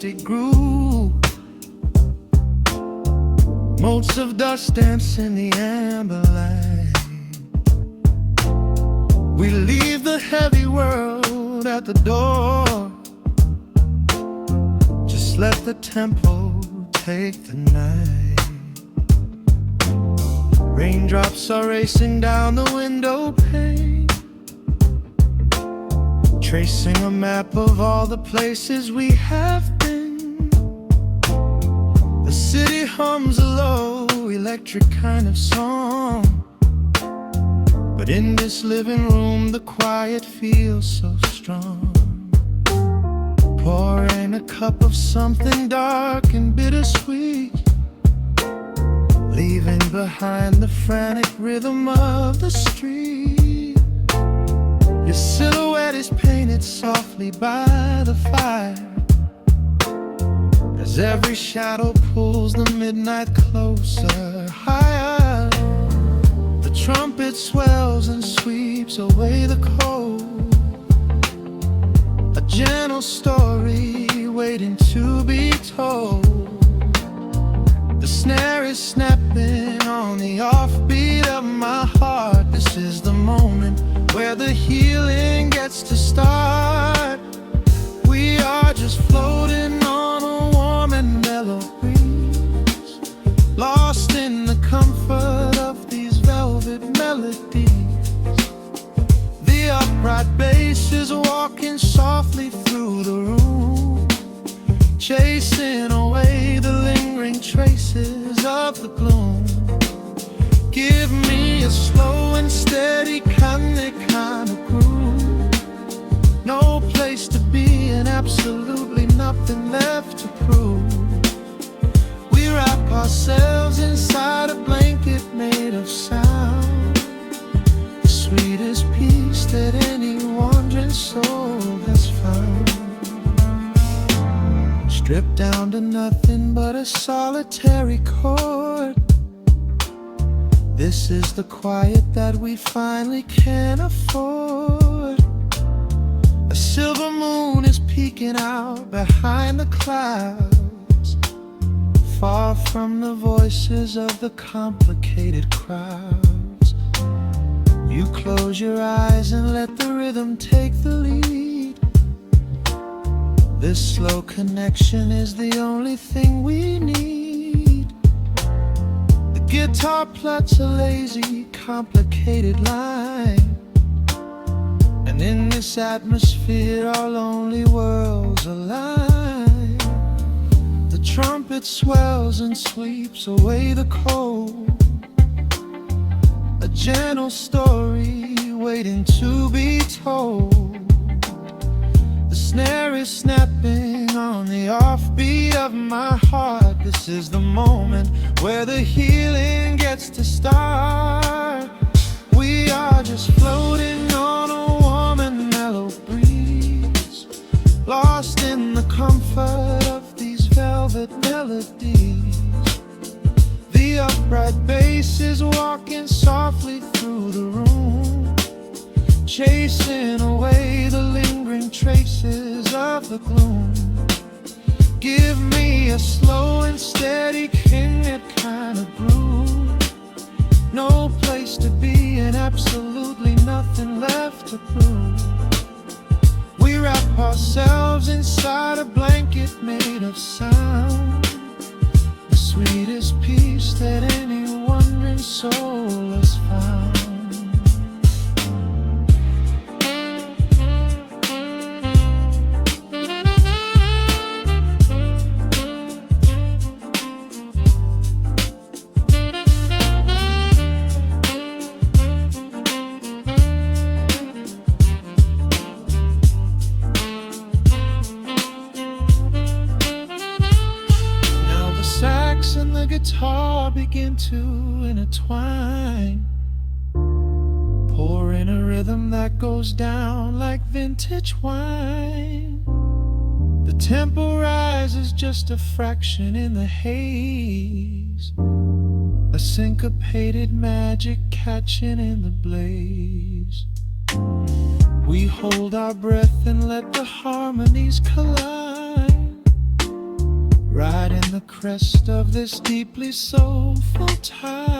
acoustic groove. Motes of dust dance in the amber light. We leave the heavy world at the door. Just let the tempo take the night. Raindrops are racing down the window pane, tracing a map of all the places we have been. The city hums a low, electric kind of song, but in this living room the quiet feels so strong. Pouring a cup of something dark and bittersweet, leaving behind the frantic rhythm of the street. Your silhouette is painted softly by the fire, as every shadow pulls the midnight closer, higher. The trumpet swells and sweeps away the cold, a gentle story waiting to be told. The snare is snapping on the offbeat of my heart. This is the moment where the healing gets to start. We are just floating on a warm and mellow breeze, lost in the comfort of these velvet melodies. The upright bass is walking softly through the room, chasing away the lingering traces of the gloom. Give me a slow and steady kind of groove. No place to be and absolutely nothing left to prove. We wrap ourselves inside a blanket made of sound, the sweetest peace that any wandering soul has found. Stripped down to nothing but a solitary chord. This is the quiet that we finally can afford. A silver moon is peeking out behind the clouds, far from the voices of the complicated crowds. You close your eyes and let the rhythm take the lead. This slow connection is the only thing we need. The guitar plucks a lazy, complicated line, and in this atmosphere our lonely worlds align. The trumpet swells and sweeps away the cold, a gentle story waiting to be told. The snare is snapping on the offbeat of my heart. This is the moment where the healing gets to start. We are just floating on a warm and mellow breeze, lost in the comfort of these velvet melodies. The upright bass is walking softly through the room, chasing away the lingering traces of the gloom. Give me a slow and steady kind of groove. No place to be and absolutely nothing left to prove. We wrap ourselves inside a blanket made of sound, the sweetest peace that any wandering soul has found. And the guitar begin to intertwine, pouring a rhythm that goes down like vintage wine. The tempo rises just a fraction in the haze, a syncopated magic catching in the blaze. We hold our breath and let the harmonies collide, riding the crest of this deeply soulful tide.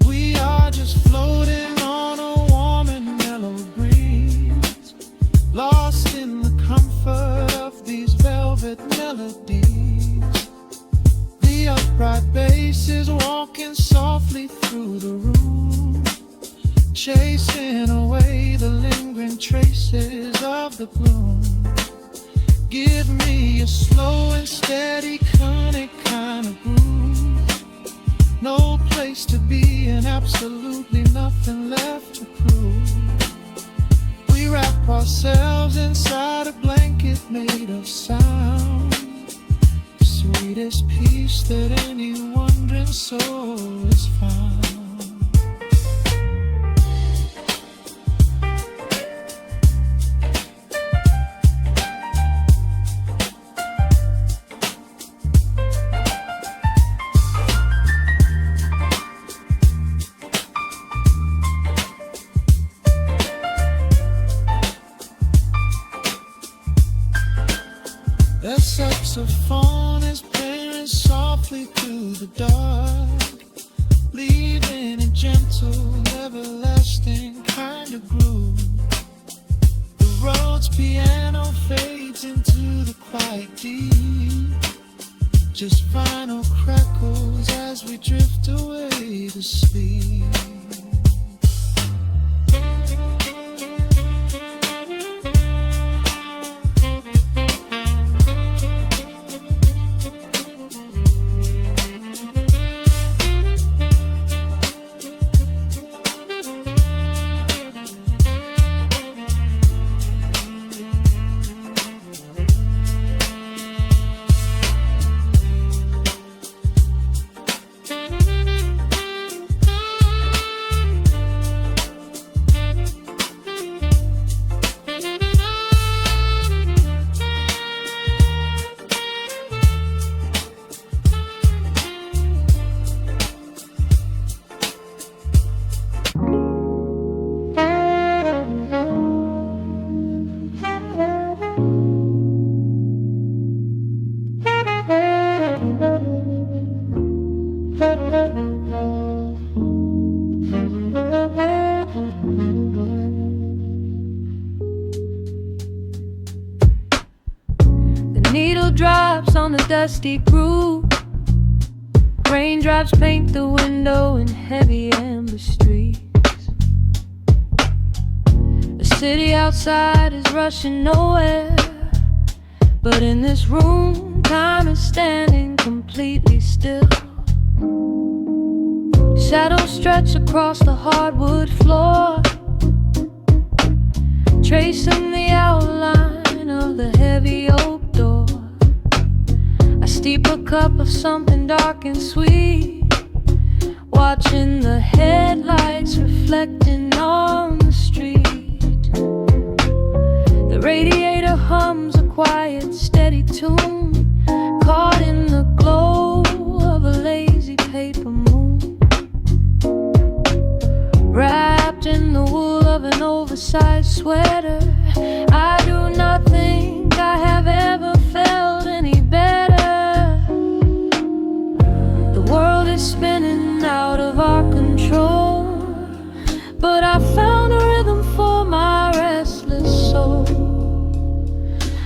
We are just floating on a warm and mellow breeze, lost in the comfort of these velvet melodies. The upright bass is walking softly through the room, chasing away the lingering traces of the gloom. Give me a slow and steady kind of groove. No place to be and absolutely nothing left to prove. We wrap ourselves inside a blanket made of sound, sweetest peace that any wandering soul has found. The saxophone is playing softly through the dark, leaving a gentle, everlasting kind of groove. The road's piano fades into the quiet deep, just final crackles as we drift away to sleep. Needle drops on the dusty groove. Raindrops paint the window in heavy amber streets. The city outside is rushing nowhere, but in this room, time is standing completely still. Shadows stretch across the hardwood floor, tracing the outline of the heavy oak door. I steep a cup of something dark and sweet, watching the headlights reflecting on the street. The radiator hums a quiet, steady tune, caught in the glow of a lazy paper moon. Wrapped in the wool of an oversized sweater, I do not think I have ever felt any better. The world is spinning out of our control, but I found a rhythm for my restless soul.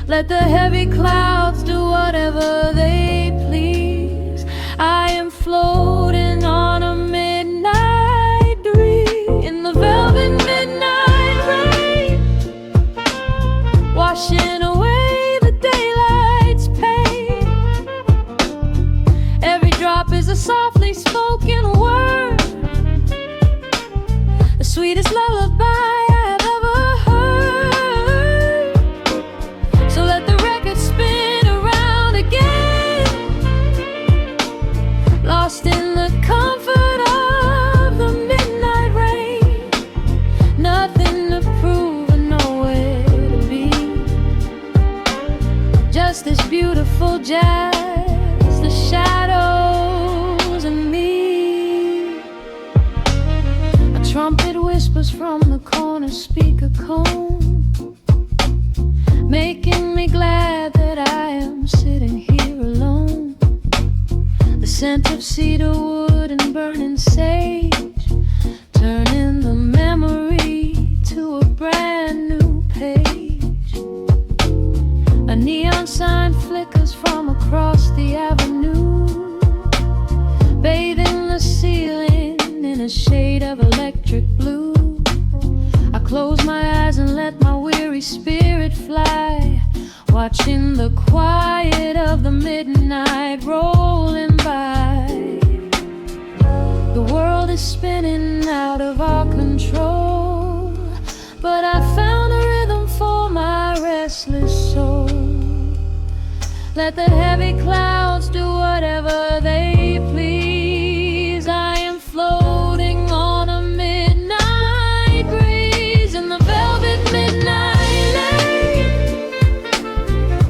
Let the heavy clouds do whatever they please. I am floating on a midnight dream in the velvet midnight rain, washing away the daylight's pain. Every drop is a softly spoken word, the sweetest lullaby I have ever heard. So let the record spin around again, lost in the comfort of the midnight rain. Nothing to prove and nowhere to be, just this beautiful jazz, the shadows and me. trumpet whispers from the corner speaker cone, making me glad that I am sitting here alone. The scent of cedar wood and burning sage, turning the memory to a brand new page. A neon sign flickers from across the avenue, bathing the ceiling in a shade of electric blue. I close my eyes and let my weary spirit fly, watching the quiet of the midnight rolling by. The world is spinning out of our control, but I found a rhythm for my restless soul. Let the heavy clouds do whatever they please. I am floating on a midnight breeze in the velvet midnight lane,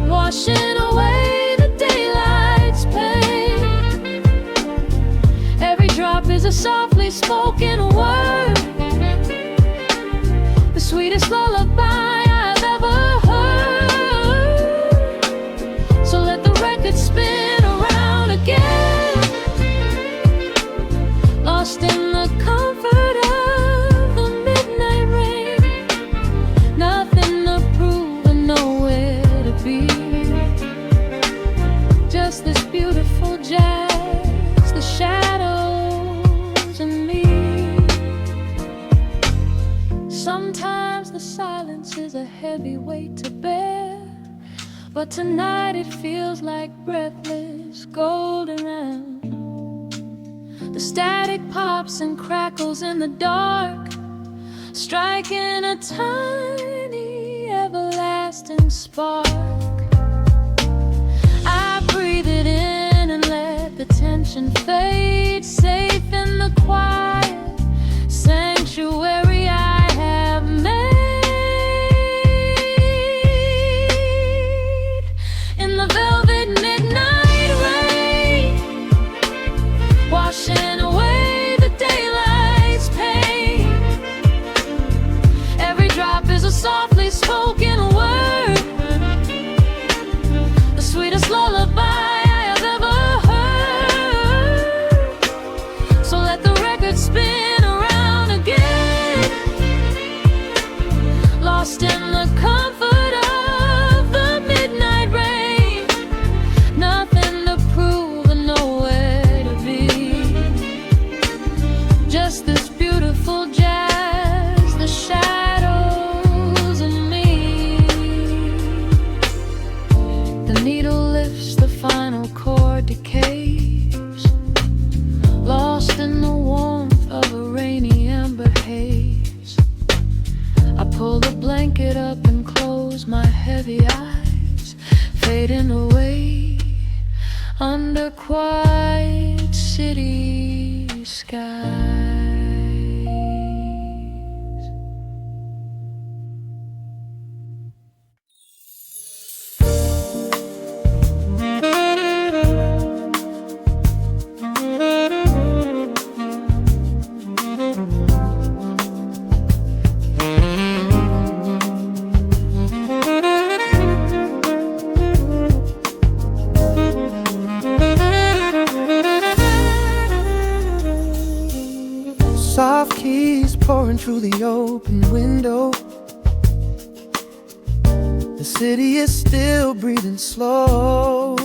washing away the daylight's pain. Every drop is a softly spoken word, the sweetest lullaby I've ever heard. So let the record spin around again, lost in the comfort of the midnight rain. Nothing to prove and nowhere to be, just this beautiful jazz, the shadows and me. Sometimes the silence is a heavy weight to bear, but tonight it feels like breathless golden round. The static pops and crackles in the dark, striking a tiny everlasting spark. I breathe it in and let the tension fade, safe in the quiet sanctuary I have made. In the velvet midnight rain, washing away the daylight's pain. Every drop is a softly spoken word, the sweetest lullaby I have ever heard. So let the record spin around again, lost in the comfort of the midnight rain. Nothing to prove and nowhere to be, just this beautiful jazz, the shadows and me. The needle lifts, the final chord decays, lost in the warmth of a rainy amber haze. I pull the blanket up and close my heavy eyes, fading away under quiet city skies. Soft keys pouring through the open window. The city is still breathing slow.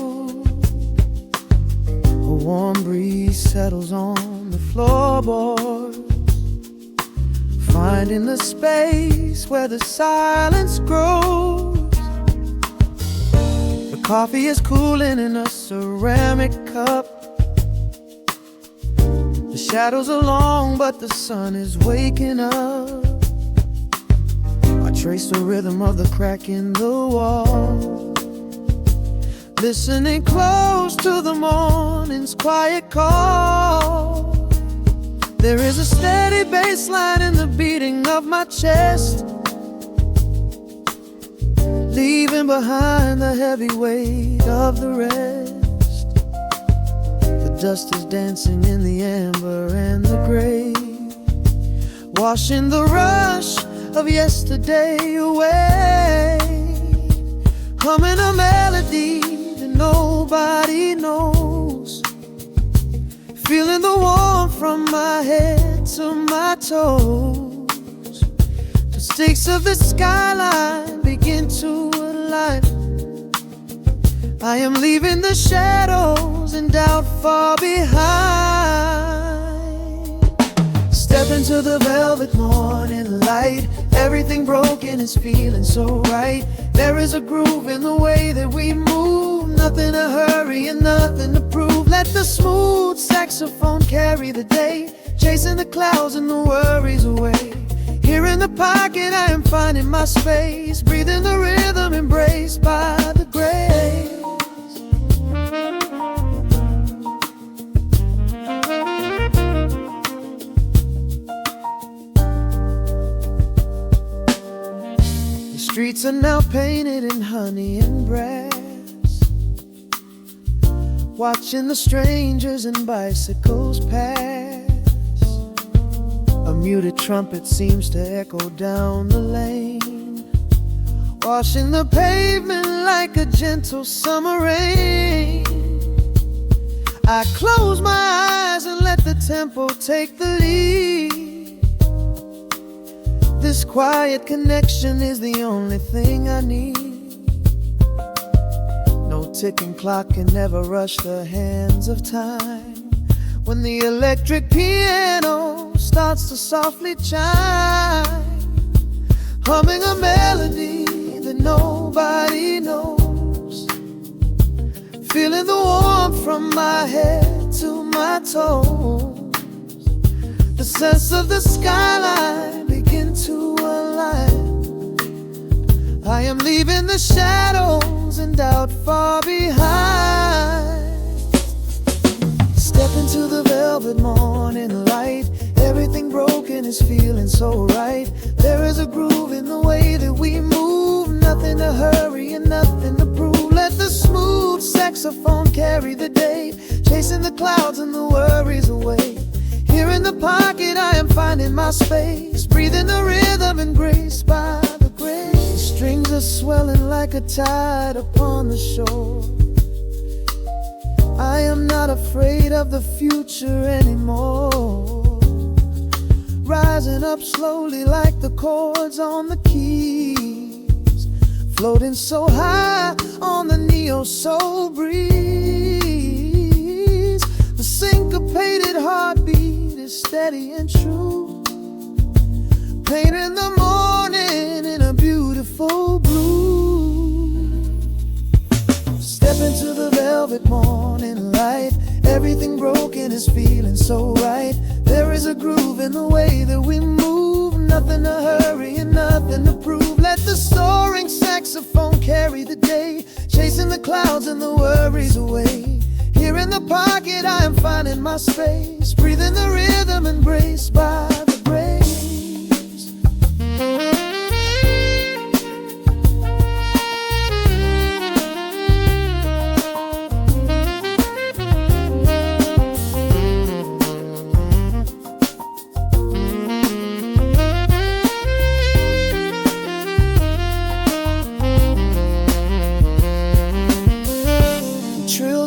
A warm breeze settles on the floorboards, finding the space where the silence grows. The coffee is cooling in a ceramic cup. The shadows are long, but the sun is waking up. I trace the rhythm of the crack in the wall, listening close to the morning's quiet call. There is a steady bass line in the beating of my chest, leaving behind the heavy weight of the rest. The dust is dancing in the amber and the gray, washing the rush of yesterday away, humming a melody that nobody knows, feeling the warmth from my head to my toes. The stakes of the skyline begin to align. I am leaving the shadows and doubt far behind. Step into the velvet morning light. Everything broken is feeling so right. There is a groove in the way that we move. Nothing to hurry and nothing to prove. Let the smooth saxophone carry the day, chasing the clouds and the worries away. Here in the pocket I am finding my space, breathing the rhythm embraced by the grace. The streets are now painted in honey and brass, watching the strangers and bicycles pass. A muted trumpet seems to echo down the lane, washing the pavement like a gentle summer rain. I close my eyes and let the tempo take the lead. This quiet connection is the only thing I need. No ticking clock can never rush the hands of time. When the electric piano starts to softly chime, humming a melody that nobody knows, feeling the warmth from my head to my toes. The sense of the skyline begin to align. I am leaving the shadows and doubt far behind. Step into the velvet morning light. Everything broken is feeling so right. There is a groove in the way that we move. Nothing to hurry and nothing to prove. Let the smooth saxophone carry the day, chasing the clouds and the worries away. Here in the pocket I am finding my space, breathing the rhythm embraced by the grace. The strings are swelling like a tide upon the shore. I am not afraid of the future anymore. Rising up slowly like the chords on the keys, floating so high on the neo-soul breeze. The syncopated heartbeat is steady and true, painting the morning in a beautiful blue. Step into the velvet morning light. Everything broken is feeling so right. There is a groove in the way that we move. Nothing to hurry and nothing to prove. Let the soaring saxophone carry the day, chasing the clouds and the worries away. Here in the pocket I am finding my space, breathing the rhythm embraced by the grace.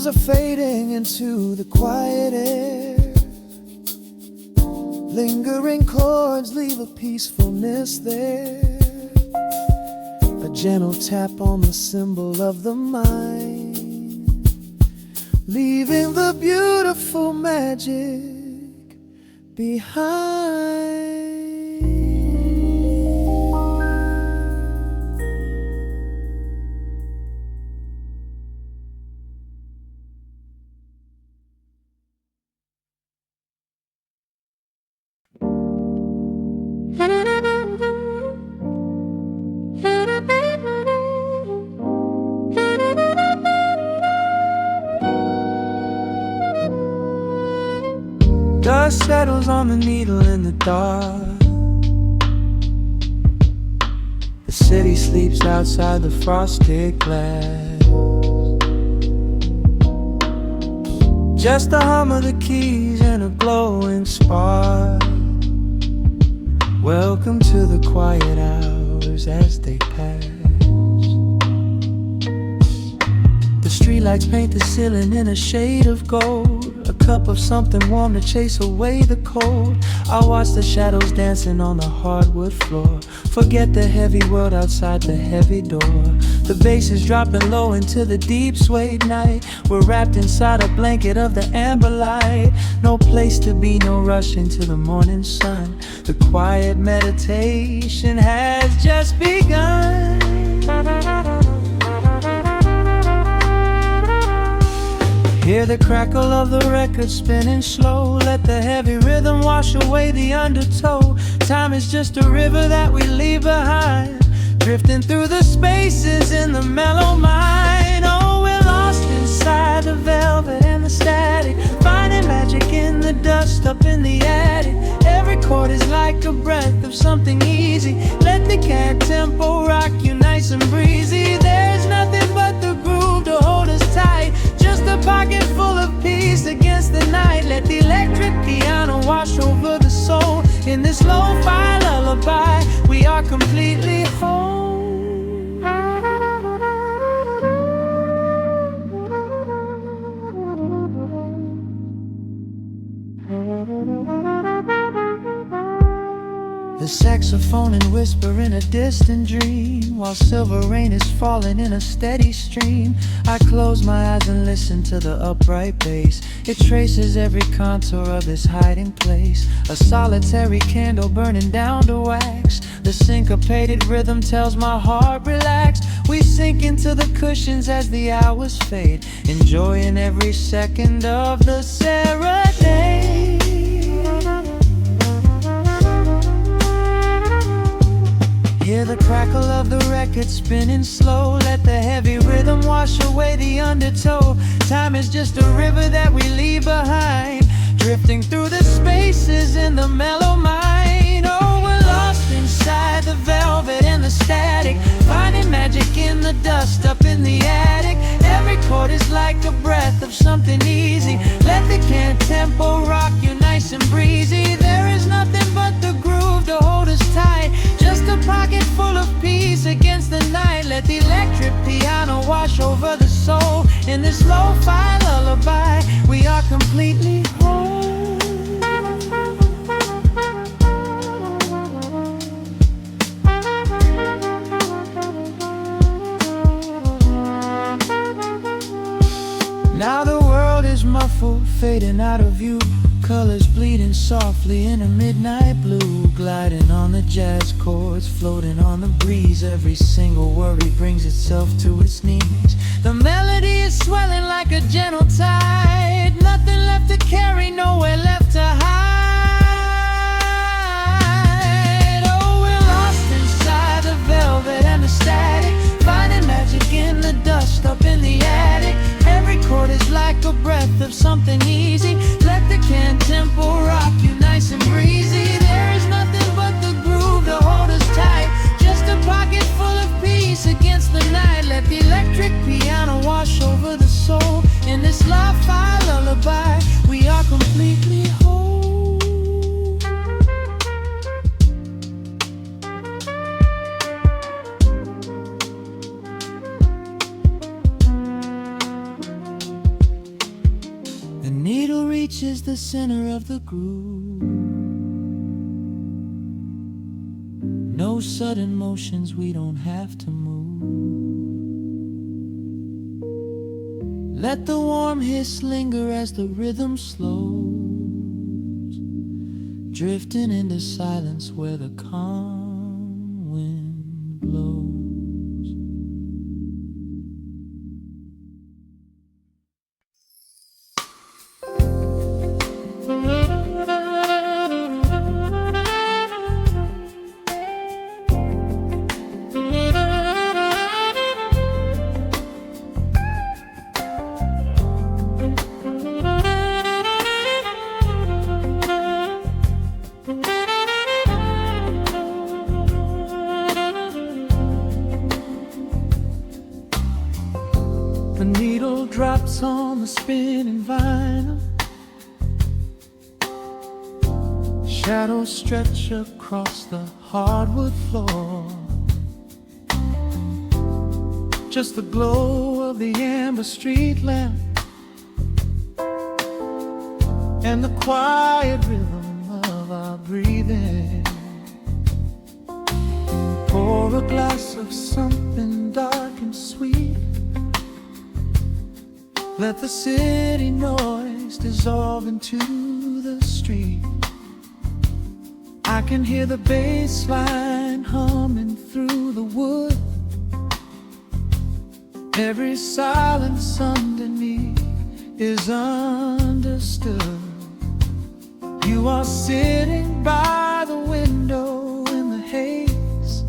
Are fading into the quiet air. Lingering chords leave a peacefulness there, a gentle tap on the symbol of the mind, leaving the beautiful magic behind. Dust settles on the needle in the dark. The city sleeps outside the frosted glass. Just the hum of the keys and a glowing spark. Welcome to the quiet hours as they pass. The streetlights paint the ceiling in a shade of gold. A cup of something warm to chase away the cold. I watch the shadows dancing on the hardwood floor. Forget the heavy world outside the heavy door. The bass is dropping low into the deep suede night. We're wrapped inside a blanket of the amber light. No place to be, no rush into the morning sun. The quiet meditation has just begun. Hear the crackle of the record spinning slow. Let the heavy rhythm wash away the undertow. Time is just a river that we leave behind, drifting through the spaces in the mellow mind. Oh, we're lost inside the velvet and the static, finding magic in the dust up in the attic. Every chord is like a breath of something easy. Let the cat tempo rock you nice and breezy. There's nothing but the groove to hold us tight, just a pocket full of peace against the night. Let the electric piano wash over the soul. In this lo-fi lullaby, we are completely whole. The saxophone and whisper in a distant dream, while silver rain is falling in a steady stream. I close my eyes and listen to the upright bass. It traces every contour of this hiding place. A solitary candle burning down to wax. The syncopated rhythm tells my heart relax. We sink into the cushions as the hours fade, enjoying every second of the serenade. Hear the crackle of the record spinning slow. Let the heavy rhythm wash away the undertow. Time is just a river that we leave behind, drifting through the spaces in the mellow mind. Oh, we're lost inside the velvet and the static, finding magic in the dust up in the attic. Every chord is like a breath of something easy. Let the can tempo rock you nice and breezy. There is nothing but the groove to hold us tight, just a pocket full of peace against the night. Let the electric piano wash over the soul. In this lo-fi lullaby, we are completely whole. Now the world is muffled, fading out of view. Colors bleeding softly in a midnight blue, gliding on the jazz chords, floating on the breeze. Every single worry brings itself to its knees. The melody is swelling like a gentle tide. Nothing left to carry, nowhere left to hide. Oh, we're lost inside the velvet and the static, finding magic in the dust up in the attic. Every chord is like a breath of something easy. Let the can tempo rock you nice and breezy. There is nothing but the groove to hold us tight, just a pocket full of peace against the night. Let the electric piano wash over the soul. In this lo-fi lullaby, we are completely whole. The needle reaches the center of the groove. No sudden motions, we don't have to move. Let the warm hiss linger as the rhythm slows, drifting into silence where the calm wind blows. The needle drops on the spinning vinyl, Shadows stretch across the hardwood floor. Just the glow of the amber street lamp and the quiet rhythm of our breathing. Pour a glass of something dark and sweet. Let the city noise dissolve into the street. I can hear the bass line humming through the wood. Every silence underneath is understood. You are sitting by the window in the haze,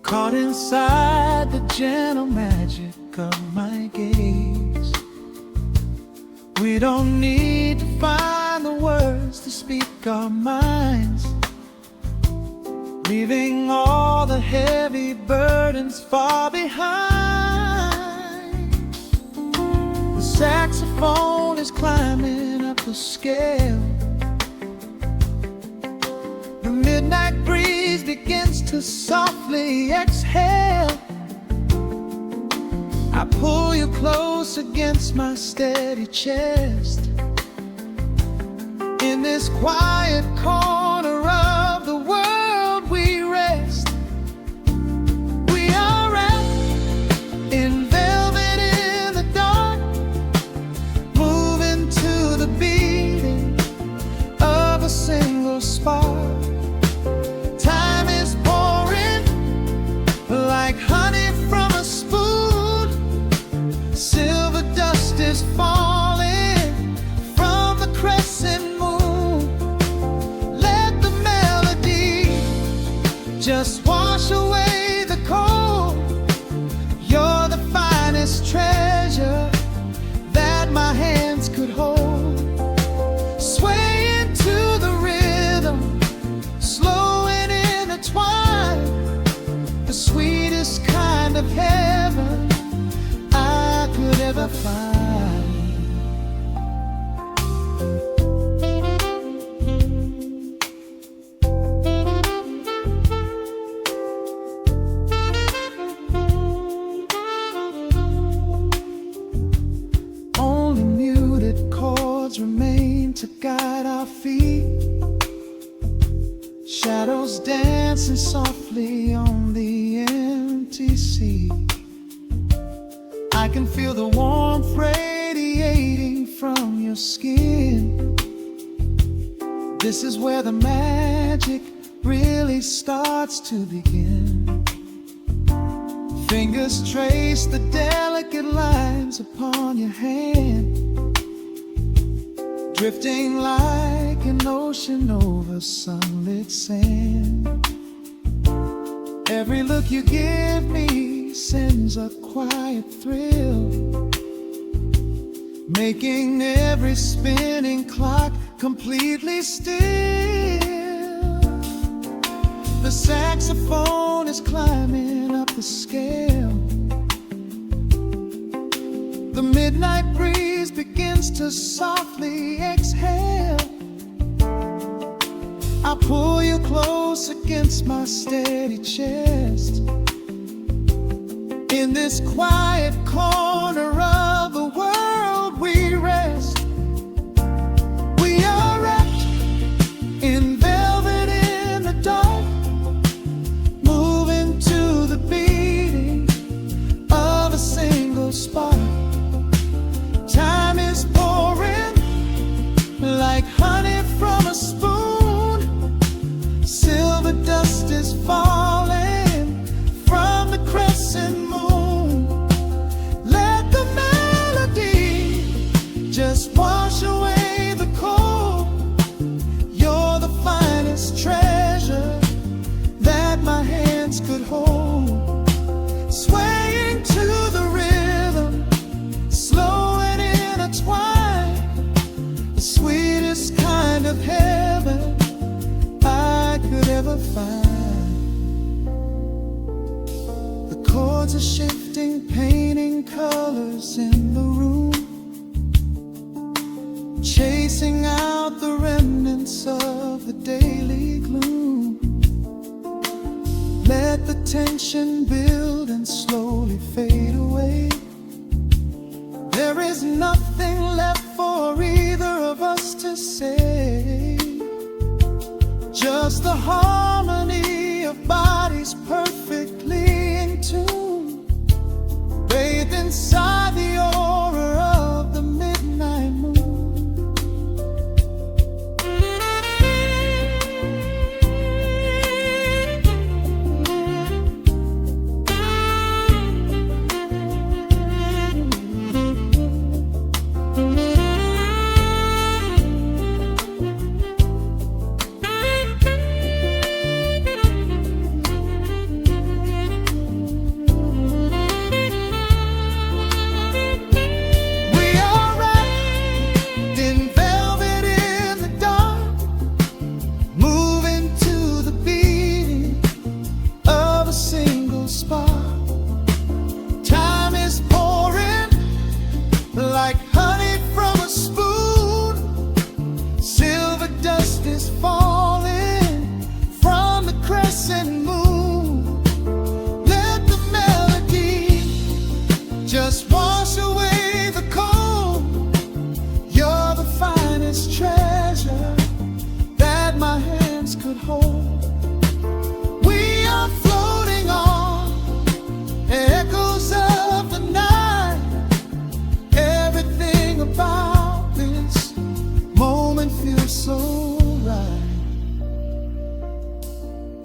caught inside the gentle magic of my gaze. We don't need to find the words to speak our minds, leaving all the heavy burdens far behind. The saxophone is climbing up the scale. The midnight breeze begins to softly exhale. I pull you close against my steady chest. In this quiet corner of the world we rest. We are wrapped in velvet in the dark, moving to the beating of a single spark. Time is pouring like honey from a spoon. Silver dust is falling from the crescent moon. Let the melody just wash away the cold. You're the finest treasure that my hands could hold. Sway into the rhythm, slow and intertwined. The sweetest kind of heaven I could ever find. Only muted chords remain to guide our feet. Shadows dancing softly on the empty sea. I can feel the warmth radiating from your skin. This is where the magic really starts to begin. Fingers trace the delicate lines upon your hand, drifting like an ocean over sunlit sand. Every look you give me sends a quiet thrill, making every spinning clock completely still. The saxophone is climbing up the scale. The midnight breeze begins to softly exhale. I pull you close against my steady chest. In this quiet corner of the world we rest. We are wrapped in velvet in the dark, moving to the beating of a single spark. Time is pouring like honey from a spoon. Silver dust is falling from the crescent moon. Let the melody just wash away the cold. You're the finest treasure that my hands could hold. Swaying to the rhythm, slow and intertwined. The sweetest kind of heaven I could ever find. The chords are shifting, painting colors in the room, chasing out the remnants sense of the daily gloom. Let the tension build and slowly fade away. There is nothing left for either of us to say. Just the harmony of bodies perfectly in tune, bathed inside the aura of the midnight moon. Like honey from a spoon, silver dust is falling from the crescent moon. Let the melody just wash away the cold. You're the finest treasure that my hands could hold. We are floating on echoes of the night. About this moment feels so right.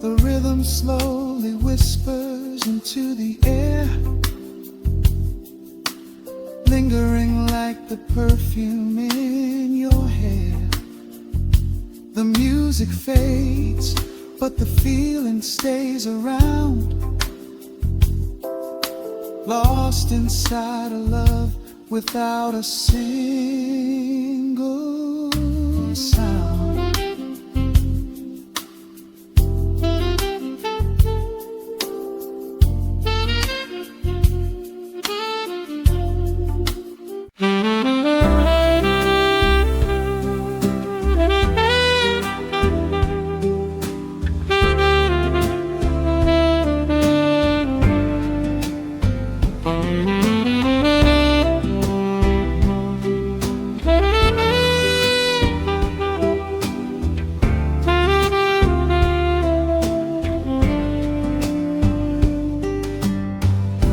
The rhythm slowly whispers into the air, lingering like the perfume in your hair. The music fades, but the feeling stays around, lost inside a love without a single sound.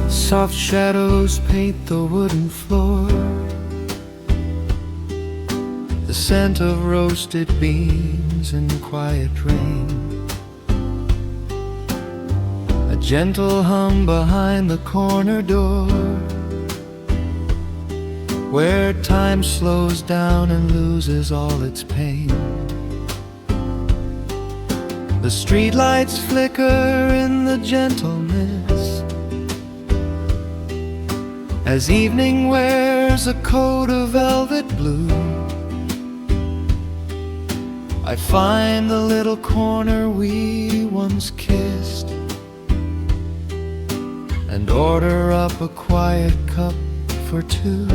Soft shadows paint the wooden floor, the scent of roasted beans and quiet rain, a gentle hum behind the corner door, where time slows down and loses all its pain. The streetlights flicker in the gentle mist as evening wears a coat of velvet blue. I find the little corner we once kissed and order up a quiet cup for two.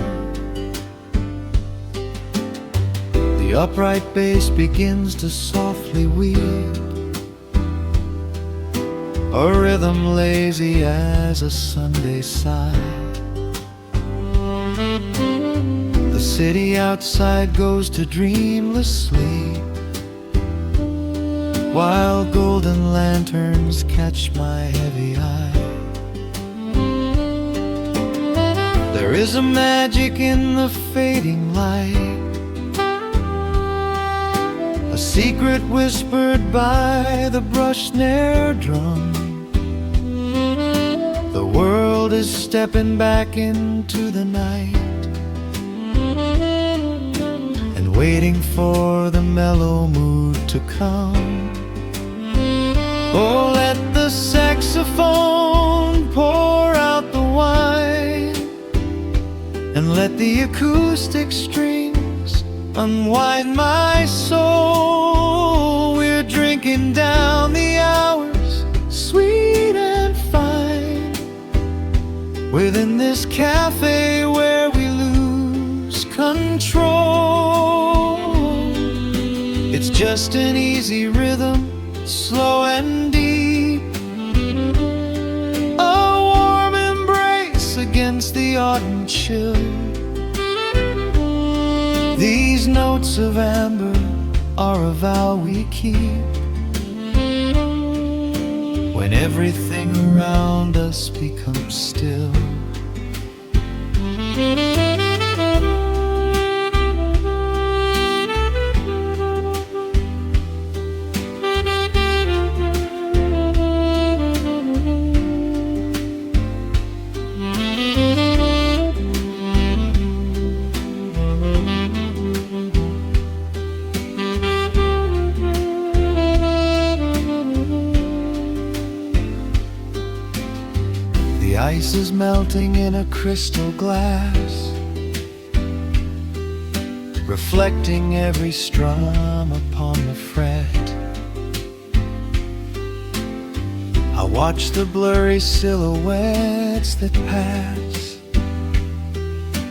The upright bass begins to softly wheel, a rhythm lazy as a Sunday sigh. The city outside goes to dreamless sleep, while golden lanterns catch my heavy eye. There is a magic in the fading light, a secret whispered by the brush snare drum. The world is stepping back into the night and waiting for the mellow mood to come. Oh, let the saxophone pour out the wine, and let the acoustic strings unwind my soul. We're drinking down the hours, sweet and fine, within this cafe where we lose control. It's just just an easy rhythm, slow and deep. A warm embrace against the autumn chill. These notes of amber are a vow we keep when everything around us becomes still. The ice is melting in a crystal glass, reflecting every strum upon the fret. I watch the blurry silhouettes that pass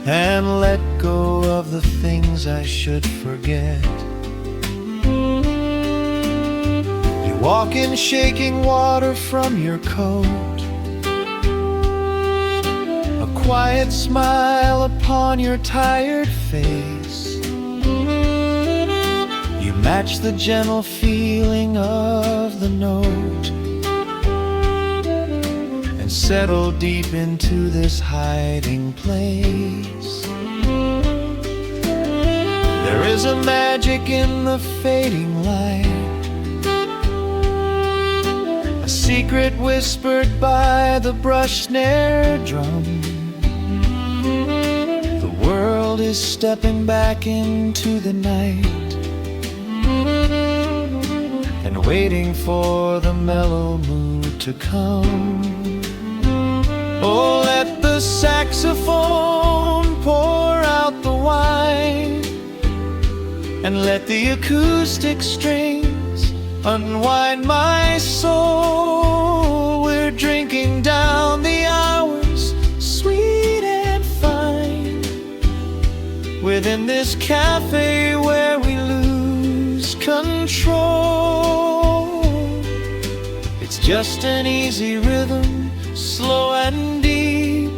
and let go of the things I should forget. You walk in shaking water from your coat, quiet smile upon your tired face. You match the gentle feeling of the note and settle deep into this hiding place. There is a magic in the fading light, a secret whispered by the brush snare drum. The world is stepping back into the night and waiting for the mellow mood to come. Oh, let the saxophone pour out the wine and let the acoustic strings unwind my soul. We're drinking down the hours, sweet and fine, within this cafe where we lose control. It's just an easy rhythm, slow and deep.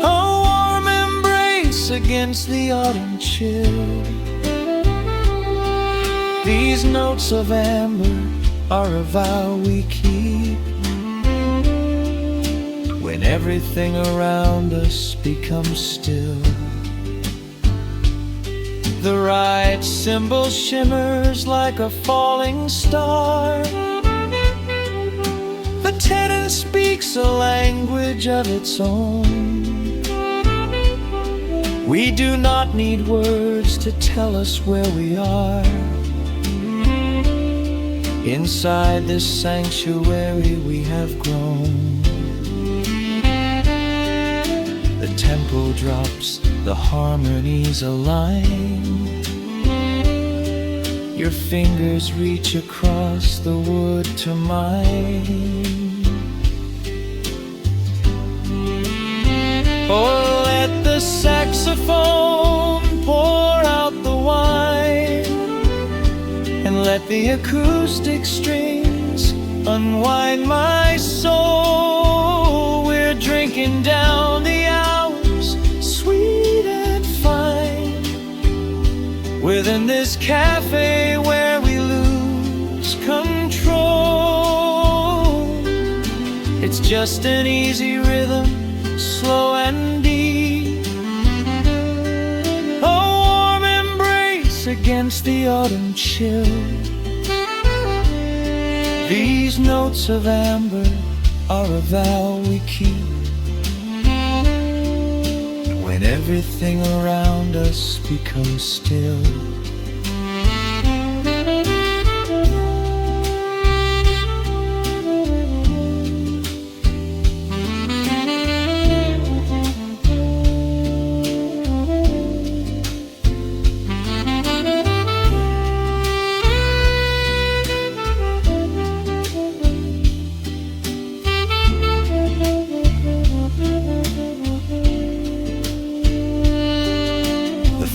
A warm embrace against the autumn chill. These notes of amber are a vow we keep when everything around us becomes still. The right cymbal shimmers like a falling star. The tenor speaks a language of its own. We do not need words to tell us where we are. Inside this sanctuary we have grown. The tempo drops, the harmonies align. Your fingers reach across the wood to mine. Oh, let the saxophone pour out the wine and let the acoustic strings unwind my soul. We're drinking down the hours, sweet and fine, within this cafe where we lose control. It's just an easy rhythm, slow and deep. A warm embrace against the autumn chill. These notes of amber are a vow we keep when everything around us becomes still.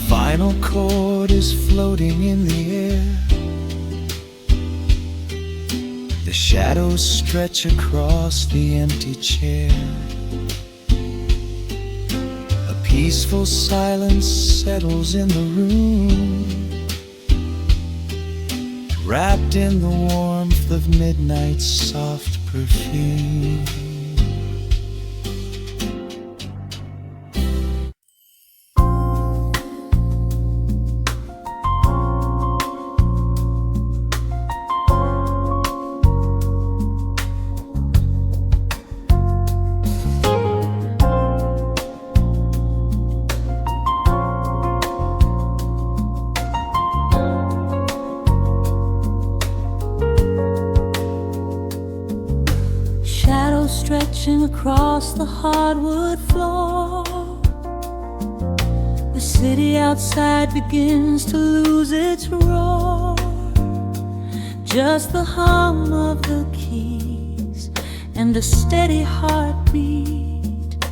Final chord is The shadows stretch across the empty chair. A peaceful silence settles in the room, wrapped in the warmth of midnight's soft perfume. Stretching across the hardwood floor, the city outside begins to lose its roar. Just the hum of the keys and a steady heartbeat.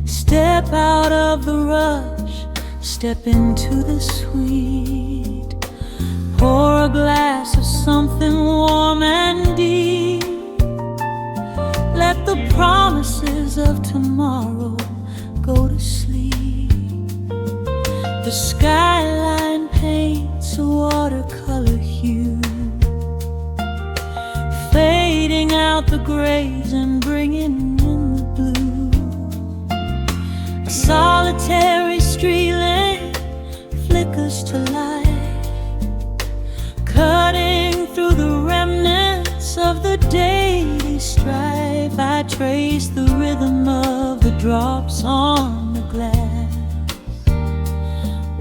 Step out of the rush, step into the sweet. Pour a glass of something warm and deep. Let the promises of tomorrow go to sleep. The skyline paints a watercolor hue, fading out the grays and bringing in the blue. A solitary street lamp flickers to light, cutting through the remnants of the daily strife. I trace the rhythm of the drops on the glass,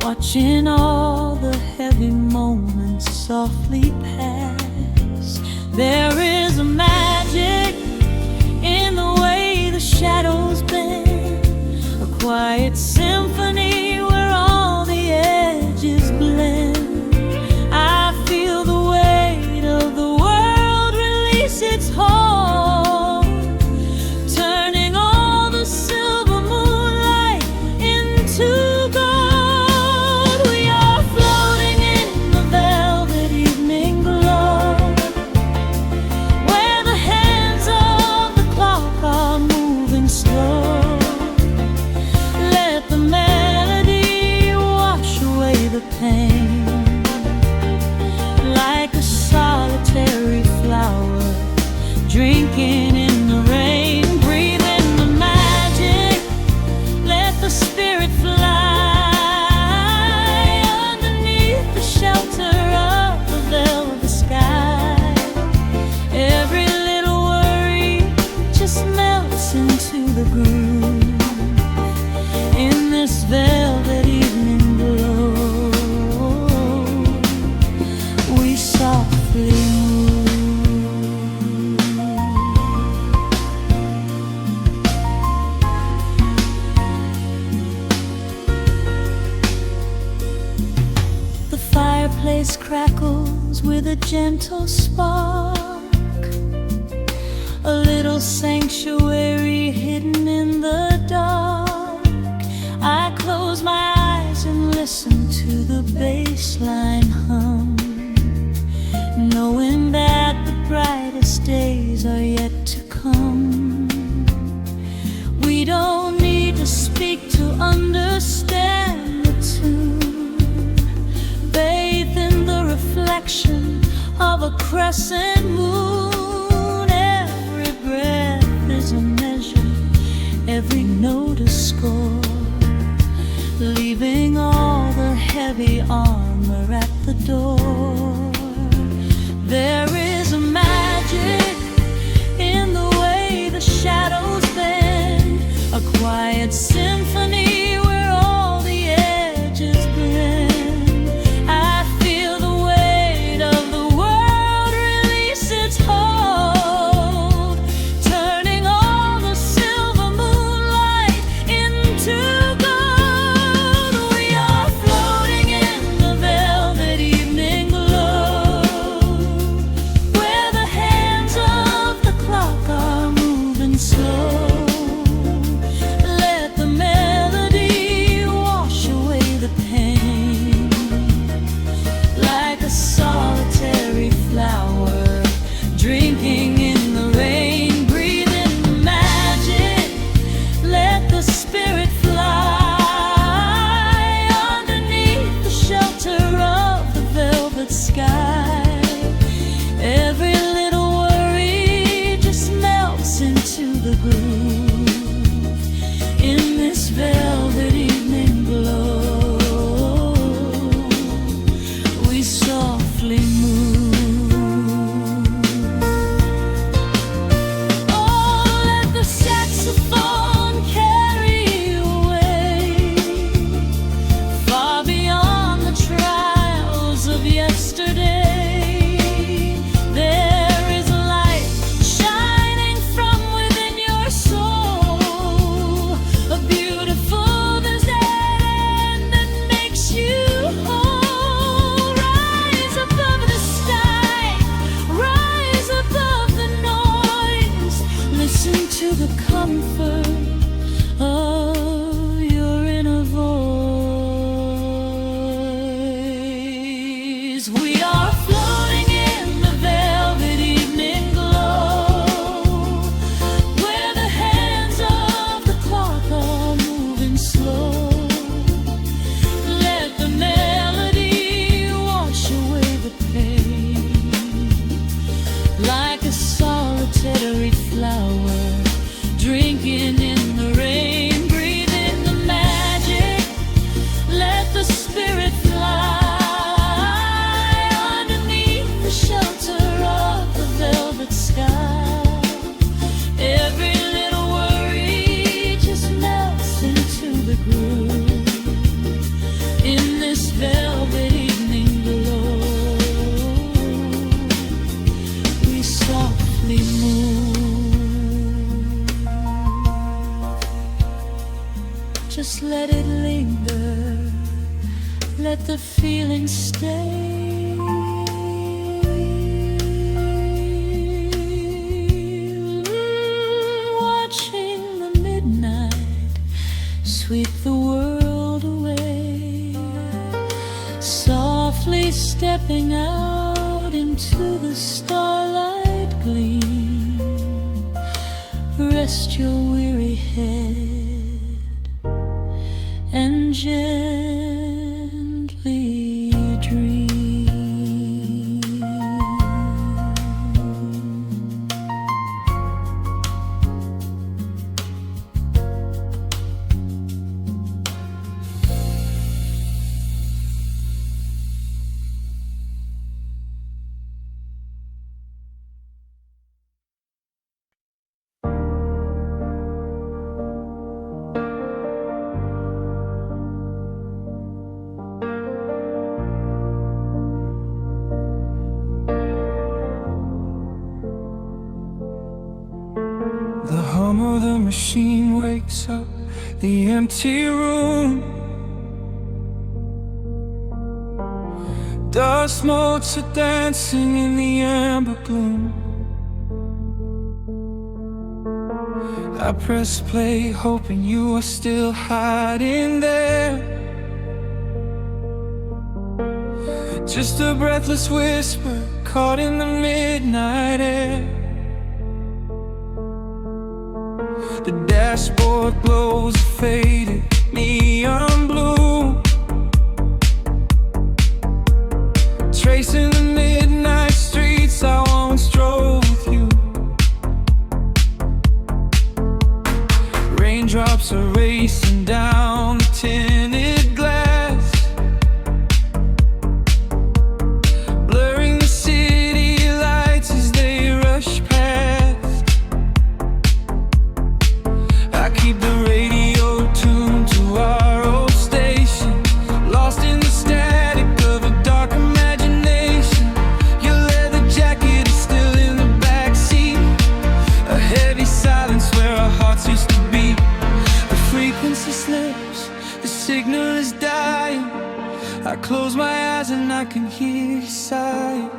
watching all the heavy moments softly pass. There is a magic in the way the shadows bend, a quiet symphony where all the edges blend. I feel the weight of the world release its hold, turning all the silver moonlight into gold. We are floating in the velvet evening glow, where the hands of the clock are moving slow. Let the melody wash away the pain, like a solitary flower drinking in the rain. Breathe in the magic, let the spirit fly underneath the shelter of the velvet sky. Every little worry just melts into the groove in this velvet evening glow. We softly move. The fireplace crackles with a gentle spark, a little sanctuary hidden in the dark. I close my eyes and listen to the bass line hum, knowing that the brightest days are yet to come. We don't need to speak to understand the tune, bathed in the reflection of a crescent moon. Every breath is a measure, every note a score, leaving all the heavy armor at the door. There is a magic in the way the shadows bend, a quiet symphony where all the edges blend. I feel the weight of the world release its hold, turning all the silver moonlight into gold. We are floating in the velvet evening glow, like a solitary flower, drinking in the rain, breathe in the magic, let the spirit fly underneath the shelter of the velvet sky. Every little worry just melts into the groove in this velvet evening glow. We softly move, just let it linger, let the feeling stay. Watching the midnight sweep the world away, softly stepping out into the starlight gleam. Rest your weary head and gently dream. The hum of the machine wakes up the empty room. Dust motes are dancing in the amber gloom. I press play, hoping you are still hiding there. Just a breathless whisper caught in the midnight air. The dashboard glows a faded neon blue, tracing the midnight streets I once drove with you. Raindrops are racing down the tinted glass, blurring the city lights as they rush past. I keep the radio tuned to our old station, lost in the static of a dark imagination. Your leather jacket is still in the backseat, a heavy silence where our hearts used to beat. The frequency slips, the signal is dying. I close my eyes and I can hear you sigh.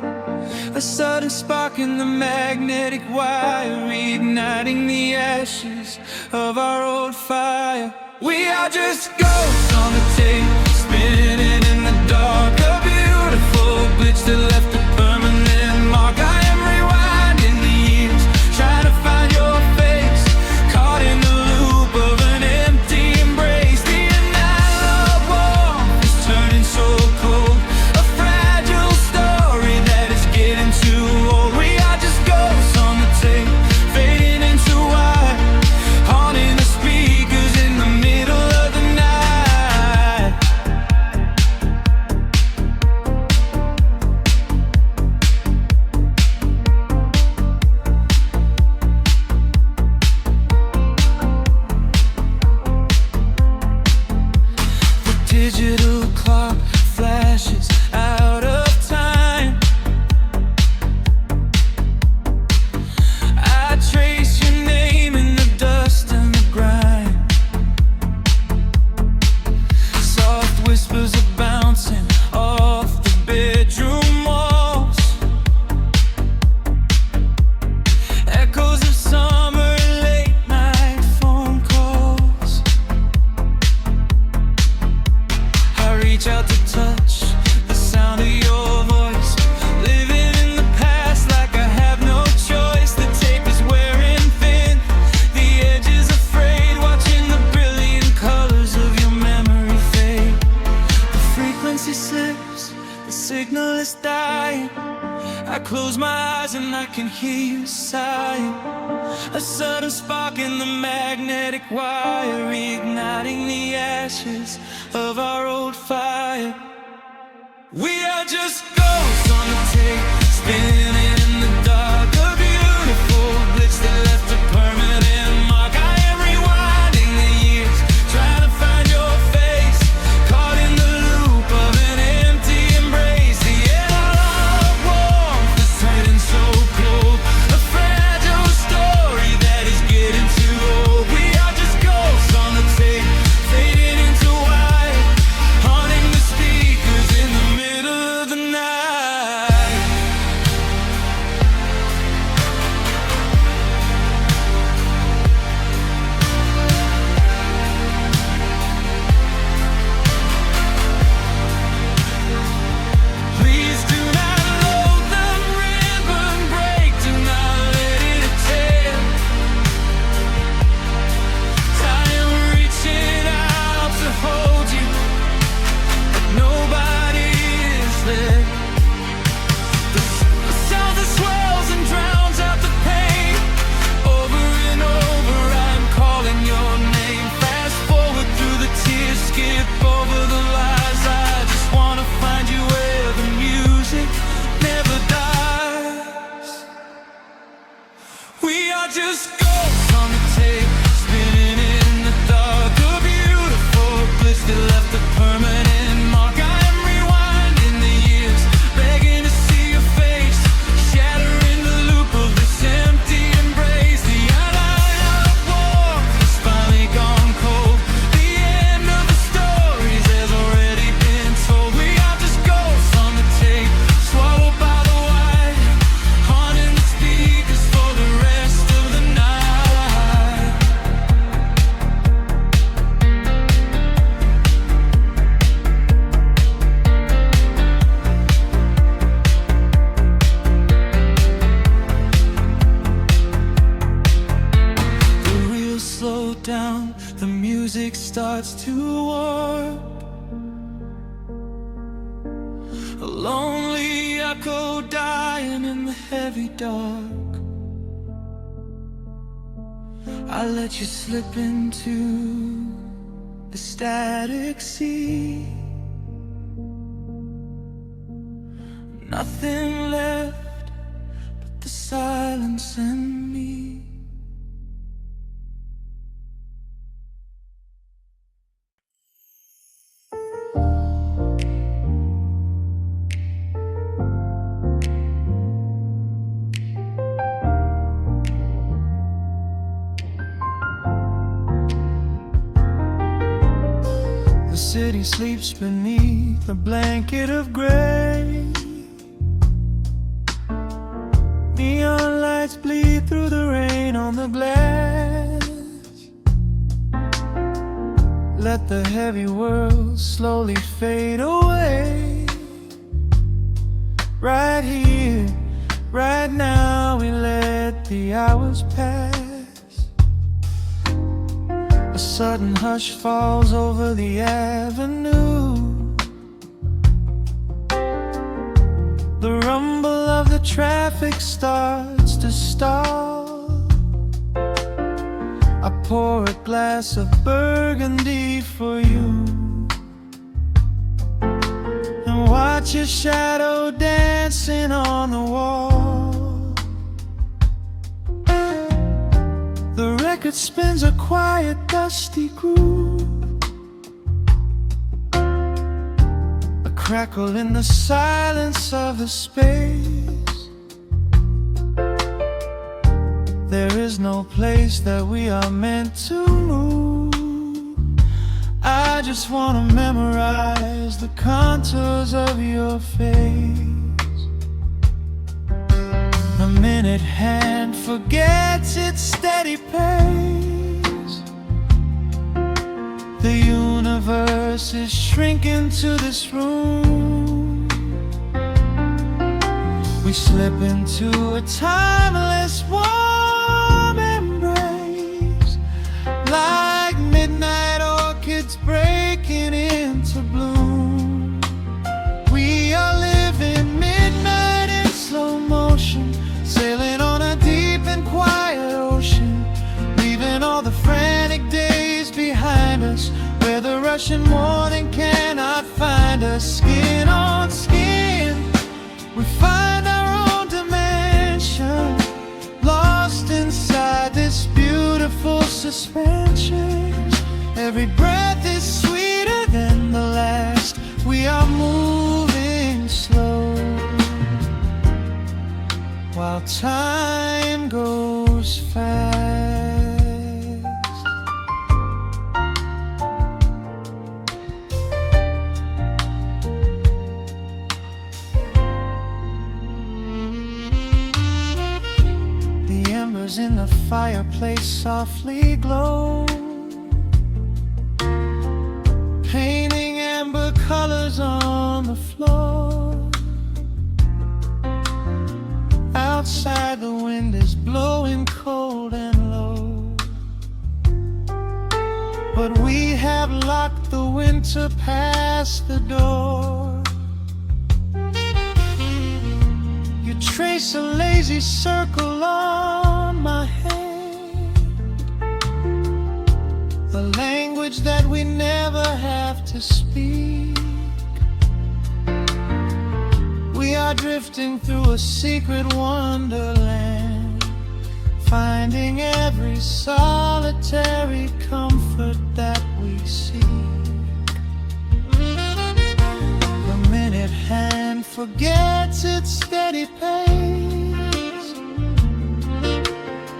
A sudden spark in the magnetic wire, reigniting the ashes of our old fire. We are just ghosts on the tape, spinning in the dark. A beautiful glitch that left a permanent mark. I am rewinding the years, trying to find your face, caught in the loop of an empty embrace. The analog warmth is turning so cold, a fragile story that is getting too old. We are just ghosts on the tape, fading into white, haunting the speakers in the middle of the night. can hear you sighing. A sudden spark in the magnetic wire, igniting the ashes of our old fire. We are just ghosts on the tape, spinning in the dark. A beautiful blitz that left a permanent mark. I am rewinding the years, trying to find your face, caught in the loop of an empty embrace. The air of warmth is turning so cold, a fragile story that is getting too old. We are just ghosts on the tape, fading into white, haunting the speakers in the middle of the night. Please do not load the ribbon break, do not let it tear. I am reaching out to hold you, but nobody is there. The sound that swells and drowns out the pain. Over and over I'm calling your name. Fast forward through the tears, skip over the lies. I just wanna find you where the music never dies. We are just ghosts on the tape, spinning in the dark. A beautiful bliss that left a permanent mark. I am rewinding the years, begging to see your face, shattering the loop of this empty embrace. The line of warmth has finally gone cold. The end of the stories has already been told. We are just ghosts on the tape, swallowed by the wire, haunting the speakers for the rest of the night. The reels slow down, the music starts to warp. A lonely echo dying in the heavy dark. I let you slip into the static sea. Nothing left but the silence and me. The city sleeps beneath a blanket of gray. Neon lights bleed through the rain on the glass. Let the heavy world slowly fade away. Right here, right now, we let the hours pass. A sudden hush falls over the avenue. The rumble of the traffic starts to stall. I pour a glass of burgundy for you and watch your shadow dancing on the wall. The record spins a quiet, dusty groove. A crackle in the silence of the space. There is no place that we are meant to move. I just wanna memorize the contours of your face. A minute hand forgets its steady pace. The universe is shrinking to this room. We slip into a timeless warm embrace, like midnight orchids breaking into bloom. We are living midnight in slow motion, sailing rushing morning cannot find us. Skin on skin, we find our own dimension, lost inside this beautiful suspension. Every breath is sweeter than the last. We are moving slow, while time goes fast. The embers in the fireplace softly glow, painting amber colors on the floor. Outside the wind is blowing cold and low, but we have locked the winter past the door. You trace a lazy circle on my hand, a language that we never have to speak. We are drifting through a secret wonderland, finding every solitary comfort that we seek. The minute hand forgets its steady pace,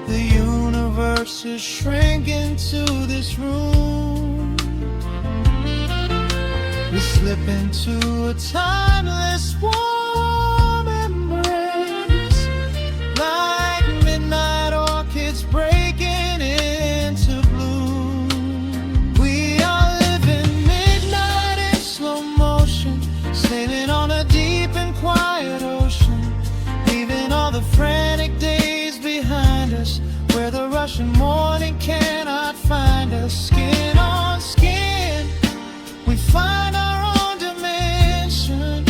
the universe is shrinking to this room. We slip into a timeless warm embrace, like midnight orchids breaking into bloom. We are living midnight in slow motion, sailing on a deep and quiet ocean, leaving all the frantic days behind us, where the rushing morning cannot find us. Skin on skin, we find our own dimension,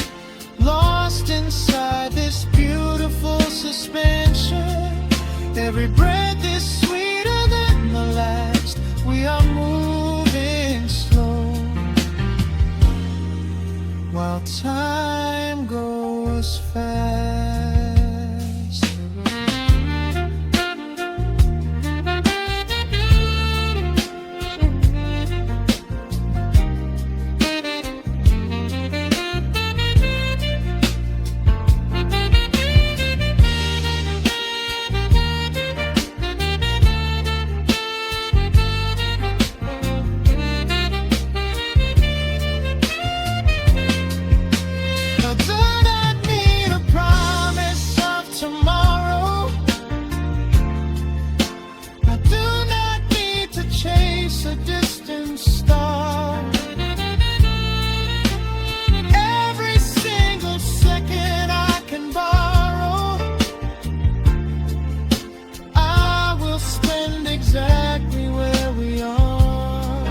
lost inside this beautiful suspension. Every breath is sweeter than the last. We are moving slow, while time goes fast. A distant star, every single second I can borrow, I will spend exactly where we are.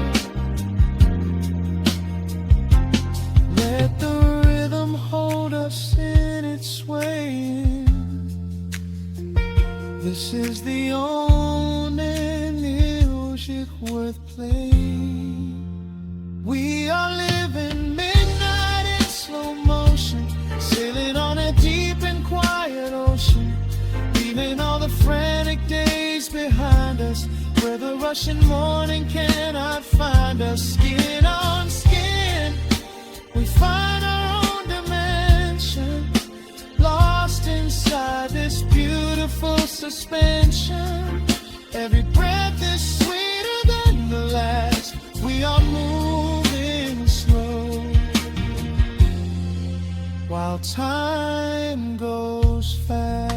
Let the rhythm hold us in its swaying. This is the only music worth playing. We are living midnight in slow motion, sailing on a deep and quiet ocean, leaving all the frantic days behind us, where the rushing morning cannot find us. Skin on skin, we find our own dimension, lost inside this beautiful suspension. Every breath is sweeter than the last. We are moving slow, while time goes fast.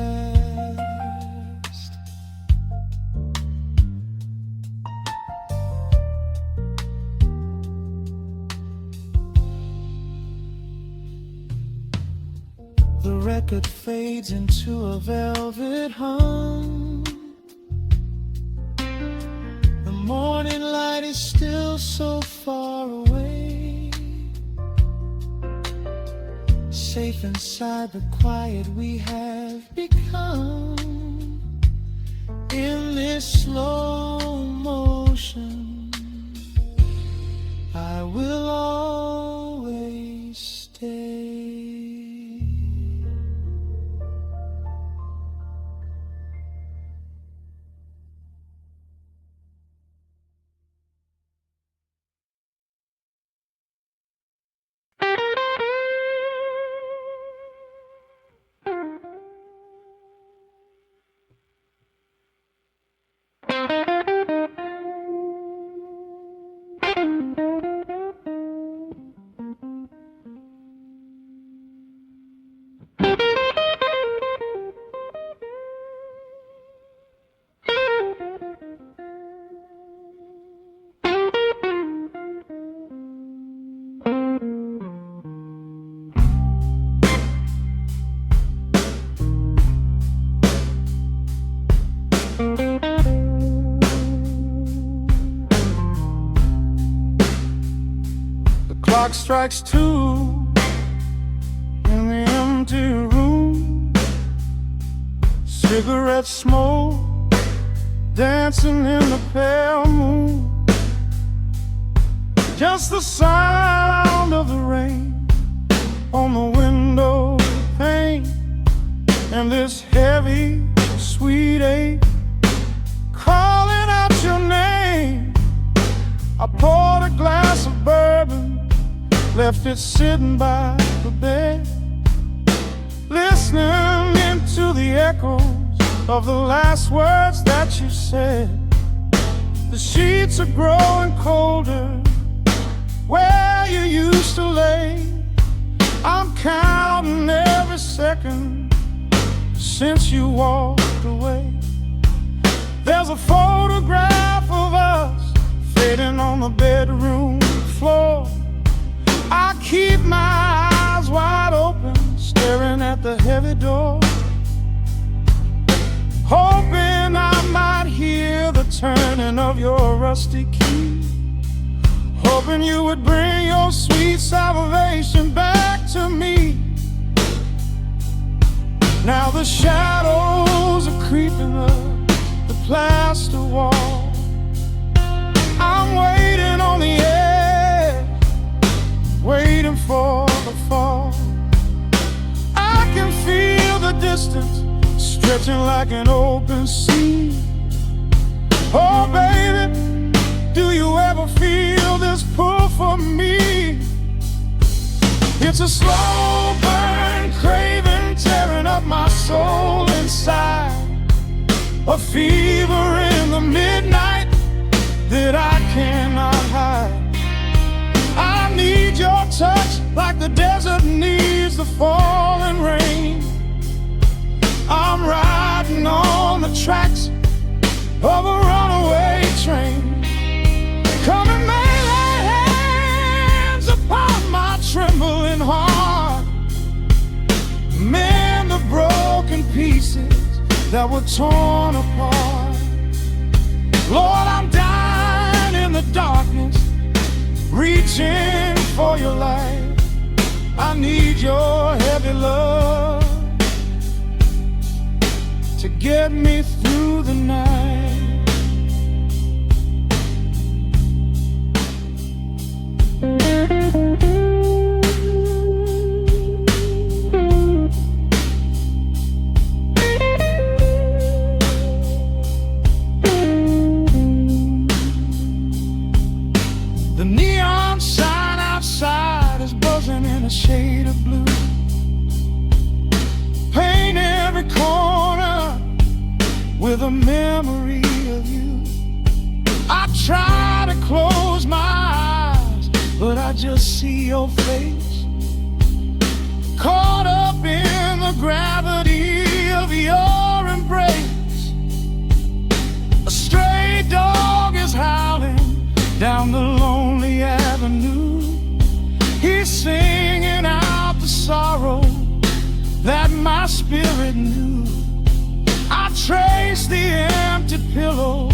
The record fades into a velvet hum. The morning light is still so far away, safe inside the quiet we have become. In this slow motion, I will The clock strikes 2 in the empty room. Cigarette smoke dancing in the pale moon. Just the sound of the rain on the window pane, and this heavy, sweet ache calling out your name. I poured a glass of bourbon, left it sitting by the bed, listening into the echoes of the last words that you said. The sheets are growing colder where you used to lay. I'm counting every second since you walked away. There's a photograph of us fading on the bedroom floor. I keep my eyes wide open, staring at the heavy door, hoping I might hear the turning of your rusty key, hoping you would bring your sweet salvation back to me. Now the shadows are creeping up the plaster wall. I'm waiting on the edge, waiting for the fall. I can feel the distance stretching like an open sea. Oh baby, do you ever feel this pull for me? It's a slow burn craving tearing up my soul inside, a fever in the midnight that I cannot hide. I need your touch like the desert needs the falling rain. I'm riding on the tracks of a runaway train. Come and lay hands upon my trembling heart, mend the broken pieces that were torn apart. Lord, I'm dying in the darkness, reaching for your light. I need your heavy love to get me through the night. The neon sign outside is buzzing in a shade of blue. Paint every corner with a memory of you. I try to close my eyes, but I just see your face, caught up in the gravity of your embrace. A stray dog is howling down the lonely avenue. He's singing out the sorrow that my spirit knew. I trace the empty pillow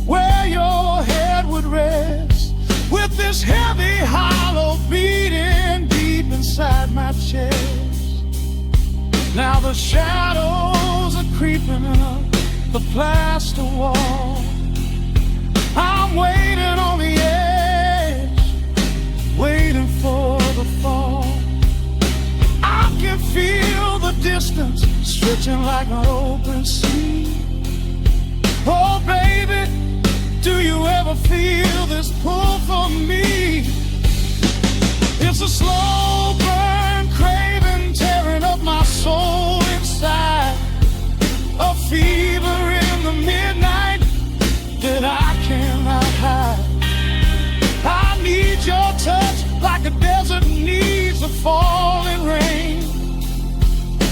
where your head would rest, with this heavy hollow beating deep inside my chest. Now the shadows are creeping up the plaster wall. I'm waiting on the edge, waiting for the fall. I can feel the distance stretching like an open sea. Oh baby, do you ever feel this pull for me? It's a slow burn craving tearing up my soul inside, a fever in the midnight that I cannot hide. I need your touch like a desert needs the falling rain.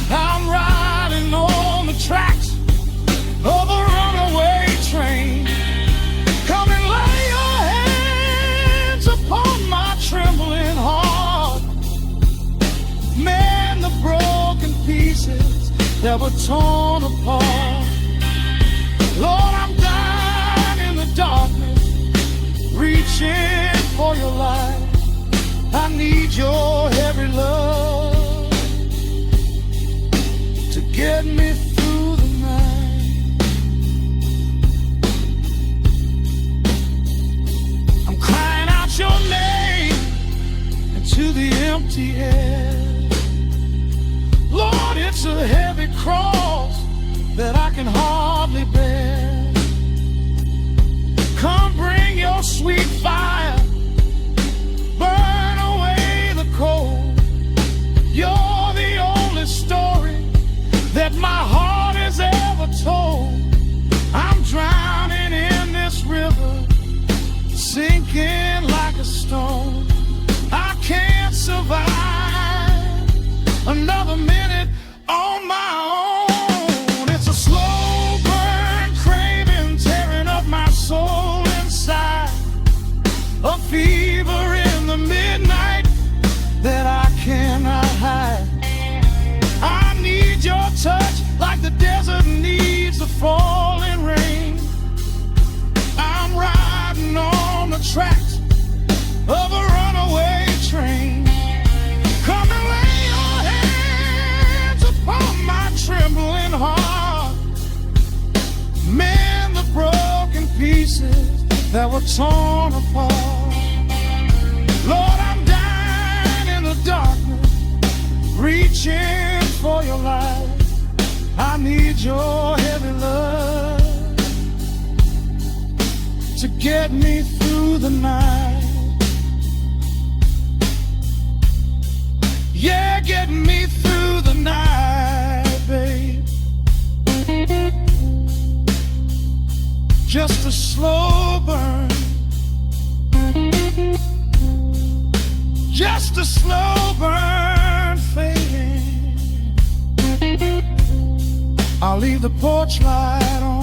I'm riding on the tracks of a runaway train. Come and lay your hands upon my trembling heart, mend the broken pieces that were torn apart. the falling rain. I'm riding on the tracks of a runaway train. Come and lay your hands upon my trembling heart. Mend the broken pieces that were torn apart. Lord, I'm dying in the darkness, reaching for your light. I need your heavy love to get me through the night. Yeah, get me through the night, babe. Just a slow burn, just a slow burn fading. I'll leave the porch light on.